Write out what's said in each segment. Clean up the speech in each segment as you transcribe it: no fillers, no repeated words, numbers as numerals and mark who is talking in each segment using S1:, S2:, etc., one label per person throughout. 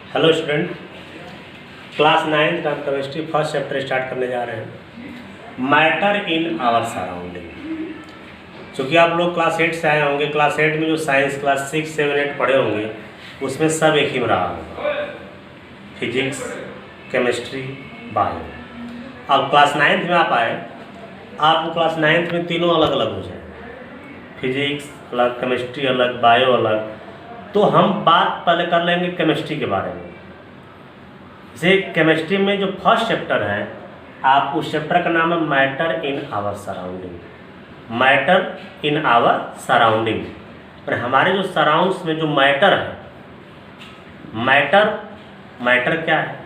S1: Hello student, class 9 का chemistry first chapter start करने जा रहे हैं। Matter in our surrounding. चूँकि आप लोग क्लास 8 से आए होंगे, क्लास 8 में जो साइंस क्लास 6, 7, 8 पढ़े होंगे उसमें सब एक ही में रहा होगा, फिजिक्स, केमिस्ट्री, बायो। अब क्लास 9 में आप आए, आपको क्लास 9 में तीनों अलग अलग हो जाए, फिजिक्स अलग, केमिस्ट्री अलग, बायो अलग। तो हम बात पहले कर लेंगे केमिस्ट्री के बारे में। जैसे केमिस्ट्री में जो फर्स्ट चैप्टर है, आप उस चैप्टर का नाम है matter in our surrounding. Matter in our surrounding, हमारे जो सराउंड्स में जो मैटर है, मैटर क्या है,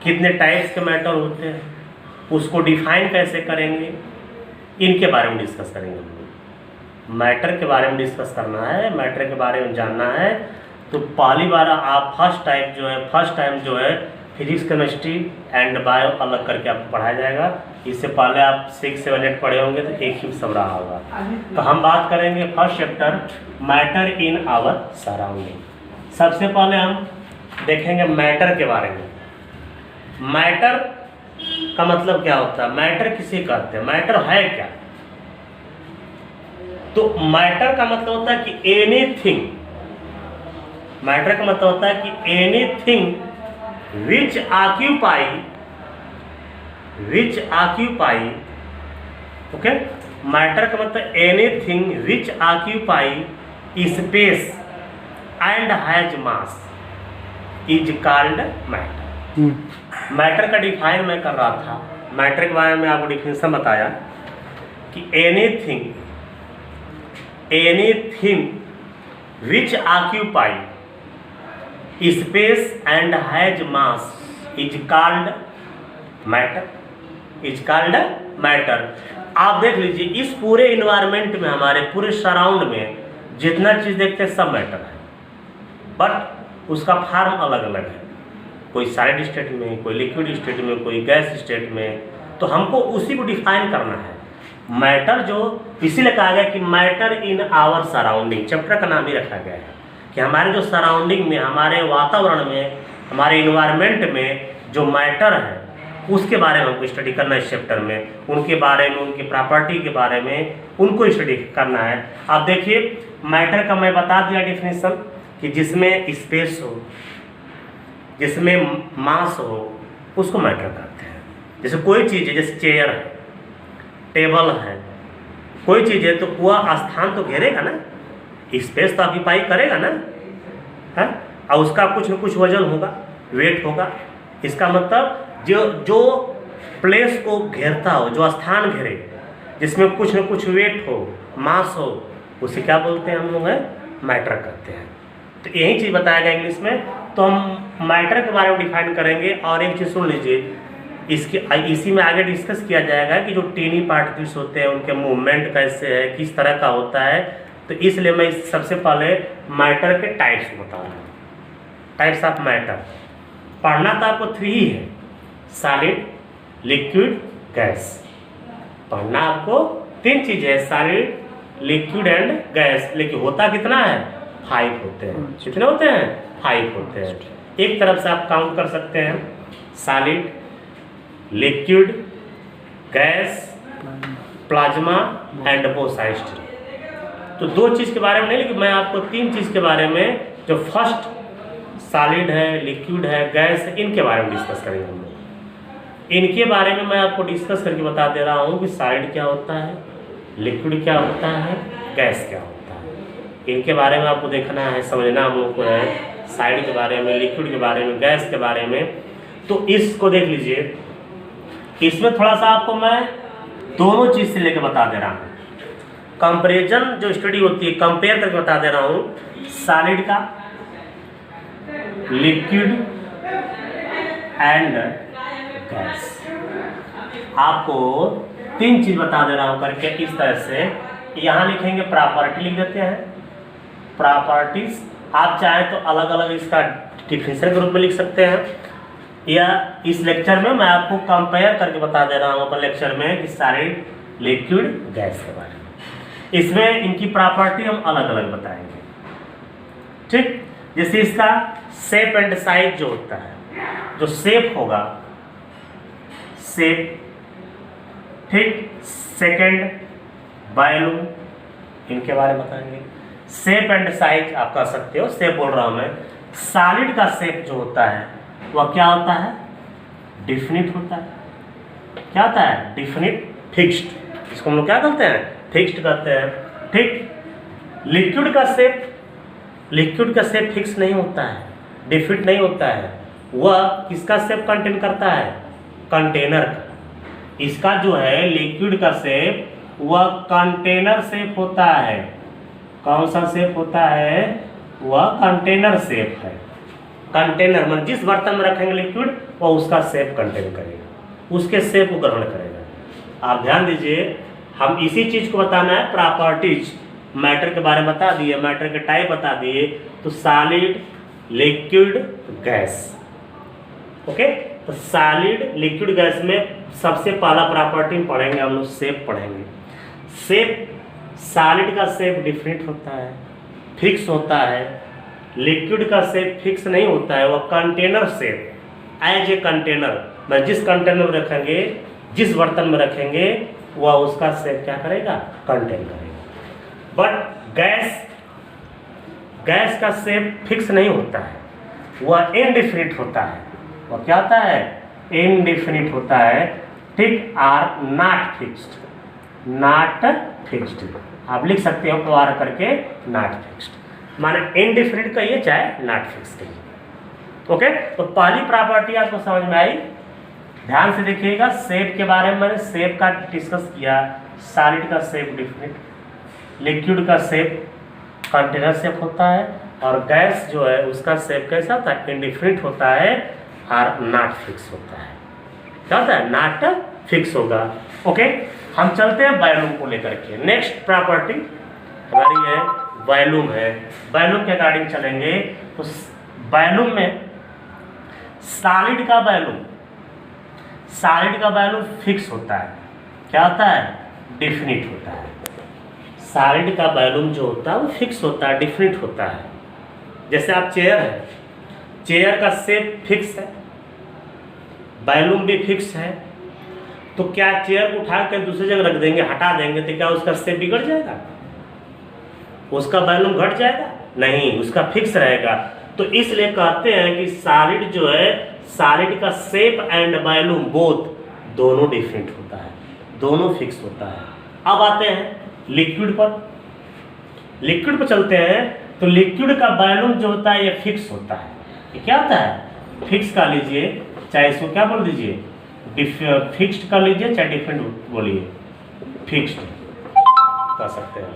S1: कितने टाइप्स के मैटर होते हैं, उसको डिफाइन कैसे करेंगे, इनके बारे में डिस्कस करेंगे। हम मैटर के बारे में डिस्कस करना है, मैटर के बारे में जानना है। तो पहली बार आप फर्स्ट टाइम जो है फिजिक्स, केमिस्ट्री एंड बायो अलग करके आपको पढ़ाया जाएगा। इससे पहले आप 6, 7, 8 पढ़े होंगे तो एक ही सब रहा होगा। तो हम बात करेंगे first chapter matter in our surrounding. सबसे पहले हम देखेंगे मैटर के बारे में। मैटर का मतलब क्या होता है, मैटर किसे कहते हैं, मैटर है क्या। तो मैटर का मतलब होता है कि एनीथिंग, मैटर का मतलब होता है कि anything which occupy, okay. Matter का मतलब anything which occupy space and has mass is called matter. Matter का डिफाइन मैं कर रहा था, मैटर के बारे में आपको डिफिनेशन बताया कि anything which occupy space and has mass is called matter. आप देख लीजिए, इस पूरे इन्वायरमेंट में, हमारे पूरे सराउंड में जितना चीज़ देखते हैं सब मैटर है, बट उसका फॉर्म अलग अलग है। कोई सॉलिड स्टेट में, कोई लिक्विड स्टेट में, कोई गैस स्टेट में। तो हमको उसी को डिफाइन करना है। मैटर जो इसीलिए कहा गया कि matter in our surrounding, chapter का नाम ही रखा गया है कि हमारे जो सराउंडिंग में, हमारे वातावरण में, हमारे इन्वायरमेंट में जो मैटर है उसके बारे में हमको स्टडी करना है इस चैप्टर में। उनके बारे में, उनकी प्रॉपर्टी के बारे में उनको स्टडी करना है। आप देखिए, मैटर का मैं बता दिया डिफिनेशन कि जिसमें स्पेस हो, जिसमें मास हो, उसको मैटर कहते हैं। जैसे कोई चीज़ है, जैसे चेयर है, टेबल है, कोई चीज़ है तो वह स्थान तो घेरेगा ना, स्पेस तो ऑक्यूपाई करेगा ना, है। और उसका कुछ न कुछ वजन होगा, वेट होगा। इसका मतलब जो प्लेस को घेरता हो, जो स्थान घेरे, जिसमें कुछ न कुछ वेट हो, मास हो, उसे क्या बोलते हैं हम लोग, है मैटर कहते हैं। तो यही चीज़ बताया गया इंग्लिश में। तो हम मैटर के बारे में डिफाइन करेंगे। और एक चीज़ सुन लीजिए, इसी में आगे डिस्कस किया जाएगा कि जो टीनी पार्टिकल्स होते हैं उनके मूवमेंट कैसे है, किस तरह का होता है। तो इसलिए मैं सबसे पहले मैटर के टाइप्स बता रहा हूँ। टाइप्स ऑफ मैटर पढ़ना तो आपको 3 ही है, सॉलिड, लिक्विड, गैस। पढ़ना आपको 3 चीज़ है, सॉलिड, लिक्विड एंड गैस। लेकिन होता कितना है, 5 होते हैं। कितने होते हैं, 5 होते हैं। एक तरफ से आप काउंट कर सकते हैं, solid, liquid, gas, plasma and बोसाइस्ट। तो 2 चीज़ के बारे में नहीं, लेकिन मैं आपको 3 चीज़ के बारे में, जो फर्स्ट सॉलिड है, लिक्विड है, गैस है, इनके बारे में डिस्कस करेंगे हम लोग। इनके बारे में मैं आपको डिस्कस करके बता दे रहा हूँ कि सॉलिड क्या होता है, लिक्विड क्या होता है, गैस क्या होता है। इनके बारे में आपको देखना है, समझना हम लोग को है, सॉलिड के बारे में, लिक्विड के बारे में, गैस के बारे में। तो इसको देख लीजिए, इसमें थोड़ा सा आपको मैं दोनों चीज़ से लेकर बता दे रहा हूँ। कंपैरिजन जो स्टडी होती है, कंपेयर करके बता दे रहा हूँ, सॉलिड का, लिक्विड एंड गैस। आपको 3 चीज़ बता दे रहा हूँ करके इस तरह से। यहाँ लिखेंगे प्रॉपर्टी, लिख देते हैं प्रॉपर्टीज। आप चाहे तो अलग अलग इसका डिफिनेशन के रूप में लिख सकते हैं, या इस लेक्चर में मैं आपको कंपेयर करके बता दे रहा हूँ अपन लेक्चर में कि सॉलिड, लिक्विड, गैस के बारे में। इसमें इनकी प्रॉपर्टी हम अलग अलग बताएंगे, ठीक। जैसे इसका शेप एंड साइज जो होता है, जो शेप होगा, शेप, ठीक। सेकंड वॉल्यूम, इनके बारे में बताएंगे। शेप एंड साइज आप कह सकते हो, शेप बोल रहा हूं मैं। सॉलिड का शेप जो होता है वह क्या होता है? डिफिनिट होता है। क्या होता है? Definite, fixed. इसको हम लोग क्या कहते हैं? फिक्स्ड कहते हैं, ठीक। लिक्विड का शेप, लिक्विड का शेप फिक्स नहीं होता है, डिफिनिट नहीं होता है। वह किसका शेप कंटेन करता है? कंटेनर का। इसका जो है लिक्विड का शेप वह कंटेनर शेप होता है। कौन सा शेप होता है? वह कंटेनर शेप है। कंटेनर मतलब जिस बर्तन में रखेंगे लिक्विड वह उसका शेप कंटेन करेगा, उसके शेप को ग्रहण करेगा। आप ध्यान दीजिए, हम इसी चीज को बताना है, प्रॉपर्टीज मैटर के बारे में बता दिए, मैटर के टाइप बता दिए, तो सॉलिड, लिक्विड, गैस। ओके, तो सॉलिड, लिक्विड, गैस में सबसे पहला प्रॉपर्टी पढ़ेंगे हम लोग, शेप पढ़ेंगे। शेप, सॉलिड का शेप डिफरेंट होता है, फिक्स होता है। लिक्विड का शेप फिक्स नहीं होता है, वह container shape, as a container, मैं जिस कंटेनर में रखेंगे, जिस बर्तन में रखेंगे वह उसका शेप क्या करेगा? कंटेन करेगा। बट गैस, गैस का शेप फिक्स नहीं होता है, वह इनडिफिनिट होता है। वह क्या होता है? इनडिफिनिट होता है, ठीक। Are not fixed, not fixed आप लिख सकते हो प्यार करके, नॉट फिक्स्ड माने इनडिफिनिट कहिए चाहे नॉट फिक्स कहिए। ओके, तो पहली प्रॉपर्टी आपको समझ में आई। ध्यान से देखिएगा, शेप के बारे में मैंने शेप का डिस्कस किया। सॉलिड का शेप डिफिनिट, लिक्विड का शेप कंटेनर शेप होता है, और गैस जो है उसका शेप कैसा होता है? इनडिफिनिट होता है और नॉट फिक्स होता है। क्या होता है? नॉट फिक्स होगा। ओके, हम चलते हैं वॉल्यूम को लेकर के। नेक्स्ट प्रॉपर्टी हमारी है वॉल्यूम है। वॉल्यूम के अकॉर्डिंग चलेंगे तो वॉल्यूम में सॉलिड का वॉल्यूम, सॉलिड का वॉल्यूम फिक्स होता है। क्या होता है? डिफिनिट होता है। सॉलिड का वॉल्यूम जो होता है वो फिक्स होता है, डिफिनिट होता है। जैसे आप चेयर है, चेयर का शेप फिक्स है, वॉल्यूम भी फिक्स है, तो क्या चेयर को उठा कर दूसरी जगह रख देंगे, हटा देंगे, तो क्या उसका शेप बिगड़ जाएगा? उसका वॉल्यूम घट जाएगा? नहीं, उसका फिक्स रहेगा। तो इसलिए कहते हैं कि सॉलिड जो है, सॉलिड का शेप एंड वॉल्यूम बोथ, दोनों डिफरेंट होता है, दोनों फिक्स होता है। अब आते हैं लिक्विड पर। लिक्विड पर चलते हैं, तो लिक्विड का वॉल्यूम जो होता है ये फिक्स होता है। ये क्या होता है? फिक्स कर लीजिए, चाहे इसको क्या बोल दीजिए, फिक्स्ड कर लीजिए, चाहे डिफरेंट बोलिए, फिक्स्ड कर सकते हैं,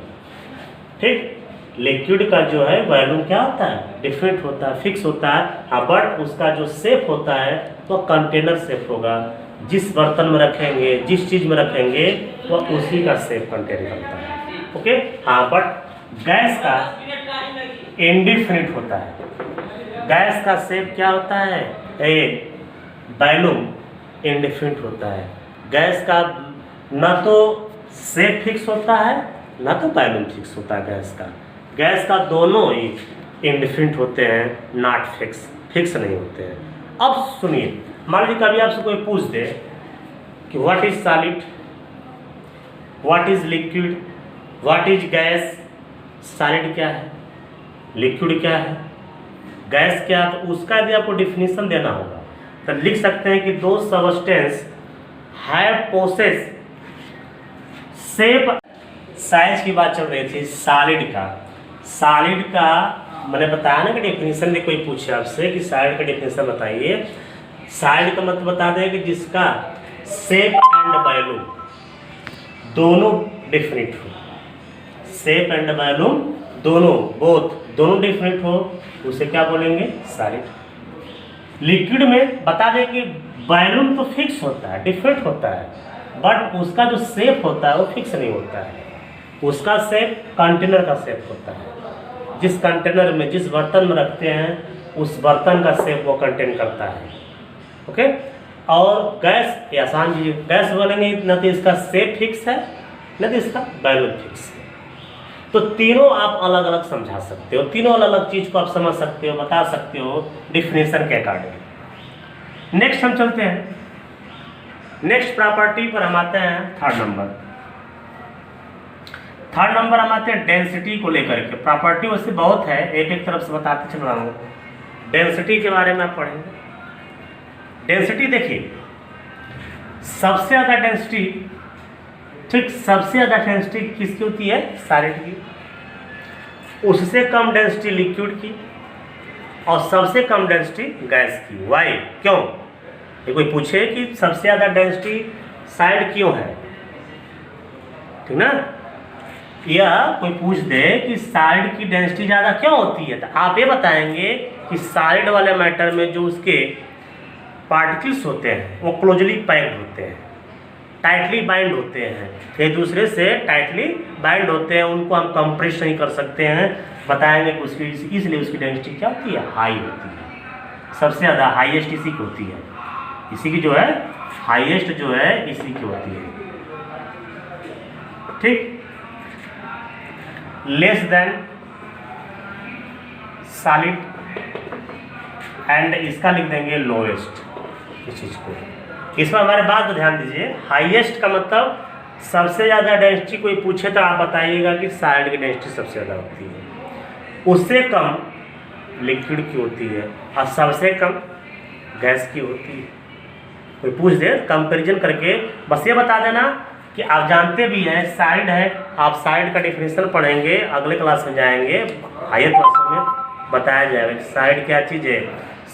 S1: ठीक। लिक्विड का जो है वॉल्यूम क्या होता है? डिफरेंट होता है, फिक्स होता है। हाँ, बट उसका जो शेप होता है वो कंटेनर शेप होगा। जिस बर्तन में रखेंगे, जिस चीज में रखेंगे, वो उसी का शेप कंटेन करता है। ओके, हाँ, बट गैस का इंडिफिनिट होता है। गैस का शेप क्या होता है? वॉल्यूम इंडिफिनिट होता है। गैस का ना तो शेप फिक्स होता है, ना तो वॉल्यूम फिक्स होता है। गैस का दोनों ही इंडिफिनिट होते हैं, नॉट फिक्स, फिक्स नहीं होते हैं। अब सुनिए, मान लीजिए कभी आपसे कोई पूछ दे कि what is solid, what is liquid, what is gas. Solid क्या है, लिक्विड क्या है, गैस क्या है, तो उसका यदि आपको डिफिनीशन देना होगा तो लिख सकते हैं कि दो substance have possess shape. Size की बात चल रही थी सॉलिड का। सॉलिड का मैंने बताया ना कि डेफिनेशन में कोई पूछे आपसे कि सॉलिड का डेफिनेशन बताइए। सॉलिड का मतलब बता दें कि जिसका शेप एंड वॉल्यूम दोनों डिफरेंट हो, शेप एंड वॉल्यूम दोनों, बोथ, दोनों डिफरेंट हो, उसे क्या बोलेंगे? सॉलिड। लिक्विड में बता दें कि वॉल्यूम तो फिक्स होता है, डिफरेंट होता है, बट उसका जो शेप होता है वो फिक्स नहीं होता है। उसका शेप कंटेनर का शेप होता है। जिस कंटेनर में, जिस बर्तन में रखते हैं, उस बर्तन का शेप वो कंटेन करता है। ओके, और गैस, ये आसान चीज, गैस बोलेंगे न तो इसका शेप फिक्स है, न तो इसका वॉल्यूम फिक्स है। तो तीनों आप अलग अलग समझा सकते हो, तीनों अलग अलग चीज़ को आप समझ सकते हो, बता सकते हो डिफिनेशन के अकॉर्डिंग। नेक्स्ट हम चलते हैं, नेक्स्ट प्रॉपर्टी पर हम आते हैं थर्ड नंबर। थर्ड नंबर हम आते हैं डेंसिटी को लेकर के। प्रॉपर्टी वैसे बहुत है, एक एक तरफ से बताते चल रहा हूँ। डेंसिटी के बारे में आप पढ़ेंगे। डेंसिटी देखिए, सबसे ज़्यादा डेंसिटी, ठीक, सबसे ज़्यादा डेंसिटी किसकी होती है? सॉलिड की। उससे कम डेंसिटी लिक्विड की, और सबसे कम डेंसिटी गैस की। वाई? क्यों? ये कोई पूछे कि सबसे ज़्यादा डेंसिटी सॉलिड क्यों है, ठीक ना, या कोई पूछ दे कि सॉलिड की डेंसिटी ज़्यादा क्यों होती है, तो आप ये बताएंगे कि सॉलिड वाले मैटर में जो उसके पार्टिकल्स होते हैं वो क्लोजली पैक्ड होते हैं, टाइटली बाइंड होते हैं, एक दूसरे से टाइटली बाइंड होते हैं, उनको हम कंप्रेस नहीं कर सकते हैं। बताएंगे कि उसकी, इसलिए उसकी डेंसिटी क्या होती है? हाई होती है। सबसे ज़्यादा हाईएस्ट इसी की होती है, इसी की जो है हाईएस्ट जो है इसी की होती है, ठीक। लेस देन सॉलिड, एंड इसका लिख देंगे लोएस्ट, इस चीज़ को। इसमें हमारे बात को ध्यान दीजिए, हाईएस्ट का मतलब सबसे ज़्यादा डेंसिटी कोई पूछे तो आप बताइएगा कि सॉलिड की डेंसिटी सबसे ज़्यादा होती है, उससे कम लिक्विड की होती है, और सबसे कम गैस की होती है। कोई पूछ दे कंपैरिजन करके बस ये बता देना कि आप जानते भी हैं सॉलिड है, आप सॉलिड का डेफिनेशन पढ़ेंगे, अगले क्लास में जाएंगे, हायर क्लास में बताया जाएगा सॉलिड क्या चीज़ है।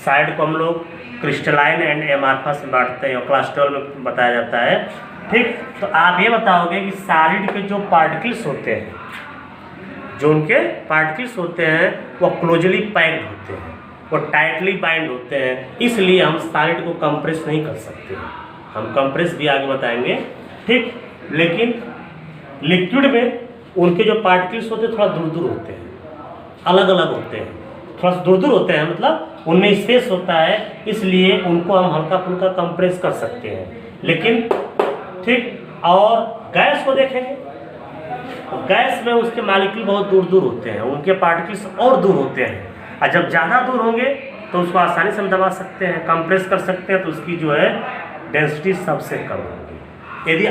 S1: सॉलिड को हम लोग क्रिस्टलाइन एंड एमार्फस में बांटते हैं, और क्लास 12 में बताया जाता है, ठीक। तो आप ये बताओगे कि सॉलिड के जो पार्टिकल्स होते हैं, जो उनके पार्टिकल्स होते हैं वो क्लोजली पैक्ड होते हैं, वो टाइटली बाइंड होते हैं, इसलिए हम सॉलिड को कंप्रेस नहीं कर सकते। हम कंप्रेस भी आगे बताएंगे, ठीक। लेकिन लिक्विड में उनके जो पार्टिकल्स होते हैं थोड़ा दूर दूर होते हैं, अलग अलग होते हैं, थोड़ा दूर दूर होते हैं, मतलब उनमें स्पेस होता है, इसलिए उनको हम हल्का फुल्का कंप्रेस कर सकते हैं। लेकिन ठीक, और गैस को देखेंगे, गैस में उसके मॉलिक्यूल बहुत दूर दूर होते हैं, उनके पार्टिकल्स और दूर होते हैं, और जब ज़्यादा दूर होंगे तो उसको आसानी से हम दबा सकते हैं, कंप्रेस कर सकते हैं, तो उसकी जो है डेंसिटी सबसे कम होगी। यदि